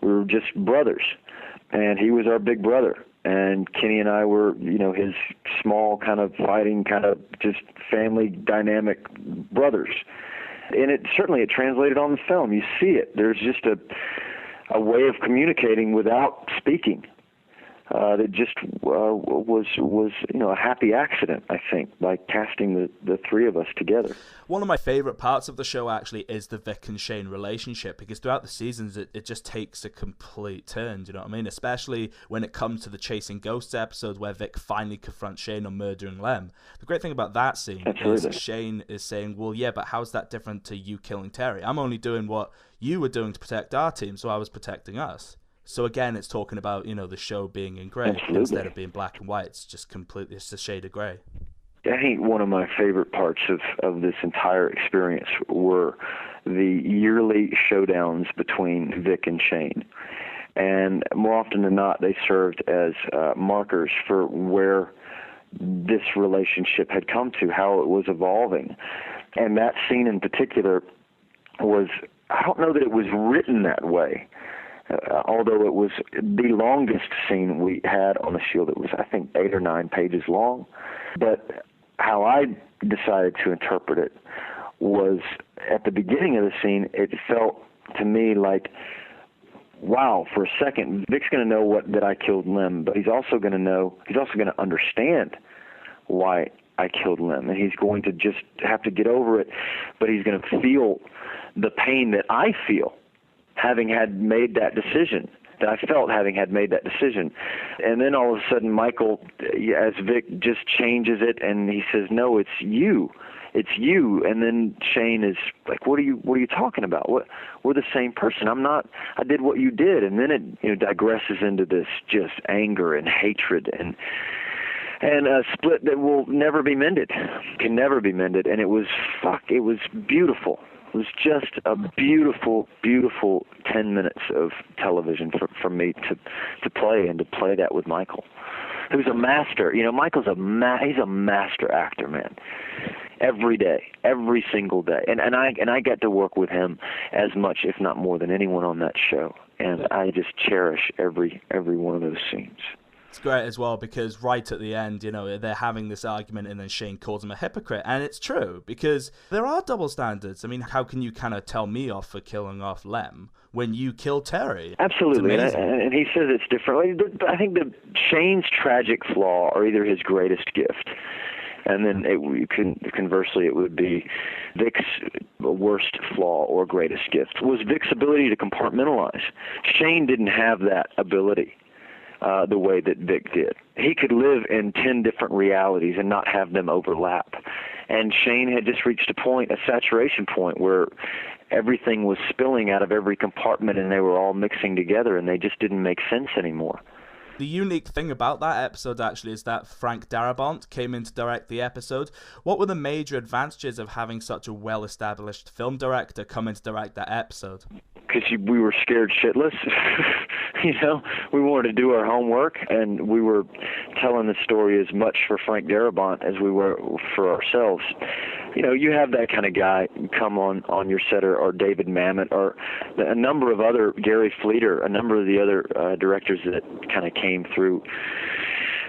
We were just brothers, and he was our big brother. And Kenny and I were, his small kind of fighting, kind of just family dynamic brothers. And it translated on the film. You see it. There's just a way of communicating without speaking. That just was a happy accident, I think, by casting the three of us together. One of my favorite parts of the show actually is the Vic and Shane relationship, because throughout the seasons it just takes a complete turn, do you know what I mean? Especially when it comes to the Chasing Ghosts episode where Vic finally confronts Shane on murdering Lem. The great thing about that scene is Shane is saying, well, yeah, but how's that different to you killing Terry? I'm only doing what you were doing to protect our team, so I was protecting us. So again, it's talking about, the show being in gray instead of being black and white. It's just completely, it's a shade of gray. I think one of my favorite parts of this entire experience were the yearly showdowns between Vic and Shane. And more often than not, they served as markers for where this relationship had come to, how it was evolving. And that scene in particular was, I don't know that it was written that way. Although it was the longest scene we had on the Shield. It was, I think, 8 or 9 pages long. But how I decided to interpret it was, at the beginning of the scene, it felt to me like, wow, for a second, Vic's going to know that I killed Lem, but he's also going to understand why I killed Lem, and he's going to just have to get over it, but he's going to feel the pain that I feel having had made that decision, that I felt having had made that decision. And then all of a sudden, Michael, as Vic, just changes it, and he says, no, it's you. It's you. And then Shane is like, what are you talking about? We're the same person. I did what you did. And then it digresses into this just anger and hatred and a split that will never be mended, can never be mended. And it was beautiful. It was just a beautiful, beautiful 10 minutes of television for me to play, and to play that with Michael, who's a master. Michael's he's a master actor, man. Every day, every single day, and I got to work with him as much, if not more, than anyone on that show, and I just cherish every one of those scenes. It's great as well, because right at the end, they're having this argument, and then Shane calls him a hypocrite. And it's true, because there are double standards. I mean, how can you kind of tell me off for killing off Lem when you kill Terry? Absolutely. And he says it's different. I think that Shane's tragic flaw, or either his greatest gift, and then conversely, it would be Vic's worst flaw or greatest gift, was Vic's ability to compartmentalize. Shane didn't have that ability. The way that Vic did. He could live in 10 different realities and not have them overlap. And Shane had just reached a saturation point, where everything was spilling out of every compartment, and they were all mixing together, and they just didn't make sense anymore. The unique thing about that episode, actually, is that Frank Darabont came in to direct the episode. What were the major advantages of having such a well-established film director come in to direct that episode? Because we were scared shitless. We wanted to do our homework, and we were telling the story as much for Frank Darabont as we were for ourselves. You have that kind of guy come on your set, or David Mamet, or a number of other, Gary Fleeter, a number of the other directors that kind of came through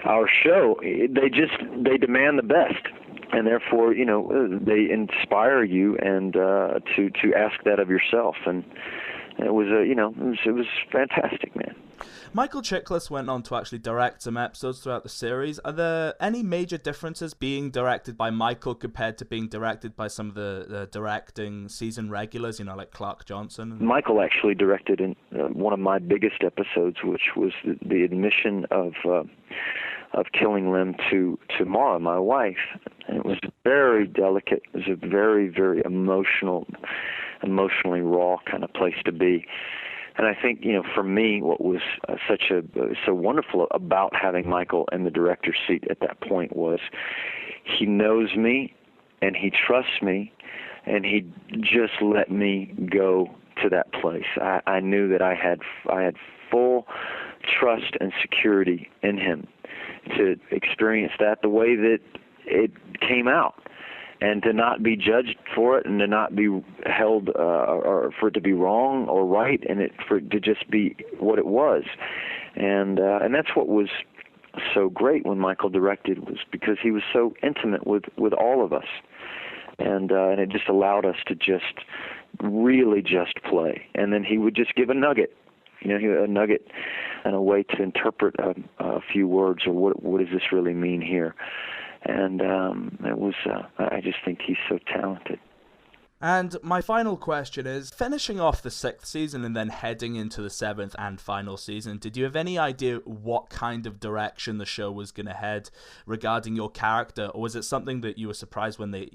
our show. They demand the best. And therefore, they inspire you and to ask that of yourself. And it was it was fantastic, man. Michael Chiklis went on to actually direct some episodes throughout the series. Are there any major differences being directed by Michael compared to being directed by some of the directing season regulars, like Clark Johnson? Michael actually directed in one of my biggest episodes, which was the admission of killing Lem to Mara, my wife. And it was very delicate. It was a very, very emotionally raw kind of place to be. And I think, for me, what was so wonderful about having Michael in the director's seat at that point was he knows me, and he trusts me, and he just let me go to that place. I knew that I had full trust and security in him to experience that the way that it came out. and to not be judged for it, and to not be held or for it to be wrong or right, and for it to just be what it was. And that's what was so great when Michael directed, was because he was so intimate with all of us, and it just allowed us to just really just play. And then he would just give a nugget, a nugget and a way to interpret a few words, or what does this really mean here. And it was I just think he's so talented. And my final question is, finishing off the 6th season and then heading into the 7th and final season, did you have any idea what kind of direction the show was going to head regarding your character, or was it something that you were surprised when they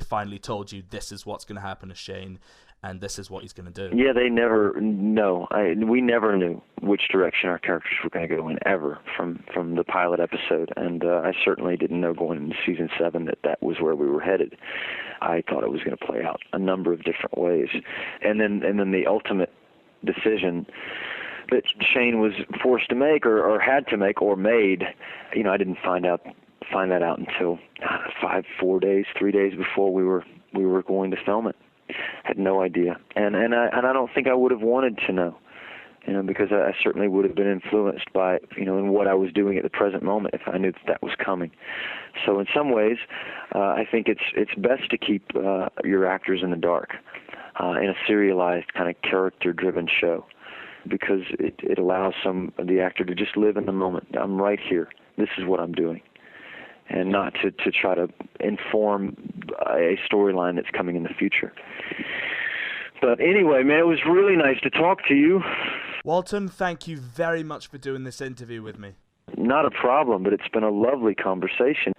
finally told you this is what's going to happen to Shane and this is what he's going to do? Yeah, we never knew which direction our characters were going to go in, ever, from the pilot episode, and I certainly didn't know going into season 7 that was where we were headed. I thought it was going to play out a number of different ways, and then the ultimate decision that Shane was forced to make, or had to make, or made, I didn't find that out until 3 days before we were going to film it. Had no idea, and I don't think I would have wanted to know, because I certainly would have been influenced by, in what I was doing at the present moment if I knew that was coming. So in some ways, I think it's best to keep your actors in the dark in a serialized kind of character-driven show, because it allows the actor to just live in the moment. I'm right here. This is what I'm doing. And not to try to inform a storyline that's coming in the future. But anyway, man, it was really nice to talk to you. Walton, thank you very much for doing this interview with me. Not a problem, but it's been a lovely conversation.